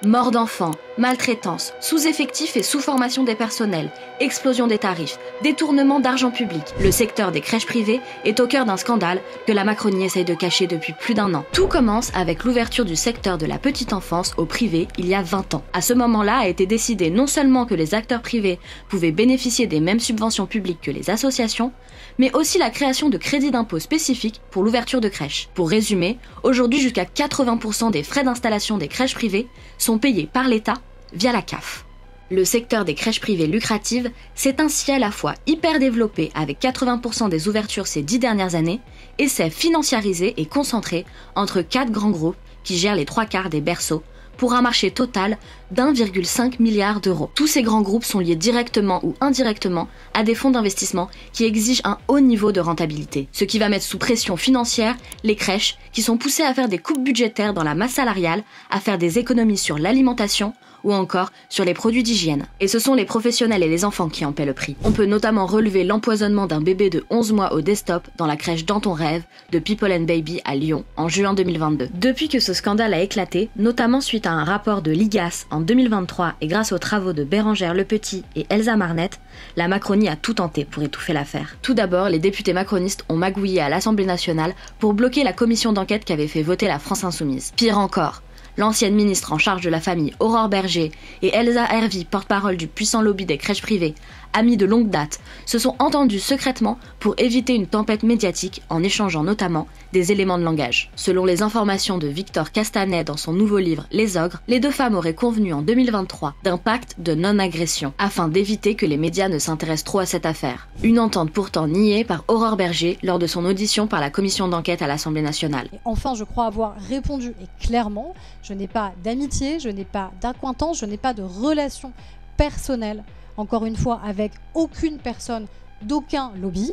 Morts d'enfants, maltraitance, sous-effectifs et sous-formation des personnels, explosion des tarifs, détournement d'argent public. Le secteur des crèches privées est au cœur d'un scandale que la Macronie essaye de cacher depuis plus d'1 an. Tout commence avec l'ouverture du secteur de la petite enfance au privé il y a 20 ans. À ce moment-là a été décidé non seulement que les acteurs privés pouvaient bénéficier des mêmes subventions publiques que les associations, mais aussi la création de crédits d'impôt spécifiques pour l'ouverture de crèches. Pour résumer, aujourd'hui jusqu'à 80% des frais d'installation des crèches privées sont payés par l'État via la CAF. Le secteur des crèches privées lucratives s'est ainsi à la fois hyper développé avec 80% des ouvertures ces 10 dernières années et s'est financiarisé et concentré entre 4 grands groupes qui gèrent les 3/4 des berceaux pour un marché total d'1,5 milliard d'euros. Tous ces grands groupes sont liés directement ou indirectement à des fonds d'investissement qui exigent un haut niveau de rentabilité, ce qui va mettre sous pression financière les crèches qui sont poussées à faire des coupes budgétaires dans la masse salariale, à faire des économies sur l'alimentation ou encore sur les produits d'hygiène. Et ce sont les professionnels et les enfants qui en paient le prix. On peut notamment relever l'empoisonnement d'un bébé de 11 mois au desktop dans la crèche Dans ton rêve de People & Baby à Lyon en juin 2022. Depuis que ce scandale a éclaté, notamment suite à un rapport de l'IGAS en 2023 et grâce aux travaux de Bérengère Lepetit et Elsa Marnette, la Macronie a tout tenté pour étouffer l'affaire. Tout d'abord, les députés macronistes ont magouillé à l'Assemblée nationale pour bloquer la commission d'enquête qu'avait fait voter la France Insoumise. Pire encore, l'ancienne ministre en charge de la famille Aurore Berger et Elsa Hervy, porte-parole du puissant lobby des crèches privées, amis de longue date, se sont entendus secrètement pour éviter une tempête médiatique en échangeant notamment des éléments de langage. Selon les informations de Victor Castanet dans son nouveau livre Les Ogres, les deux femmes auraient convenu en 2023 d'un pacte de non-agression afin d'éviter que les médias ne s'intéressent trop à cette affaire. Une entente pourtant niée par Aurore Berger lors de son audition par la commission d'enquête à l'Assemblée nationale. Et enfin, je crois avoir répondu et clairement, je n'ai pas d'amitié, je n'ai pas d'acquaintance, je n'ai pas de relation personnelle, encore une fois, avec aucune personne d'aucun lobby.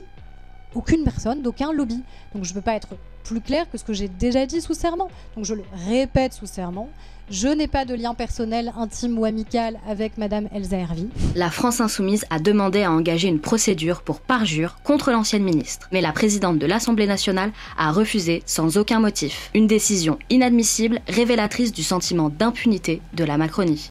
Aucune personne d'aucun lobby. Donc je ne peux pas être plus clair que ce que j'ai déjà dit sous serment. Donc je le répète sous serment. Je n'ai pas de lien personnel, intime ou amical avec Madame Elsa Hervy. La France Insoumise a demandé à engager une procédure pour parjure contre l'ancienne ministre. Mais la présidente de l'Assemblée nationale a refusé sans aucun motif. Une décision inadmissible, révélatrice du sentiment d'impunité de la Macronie.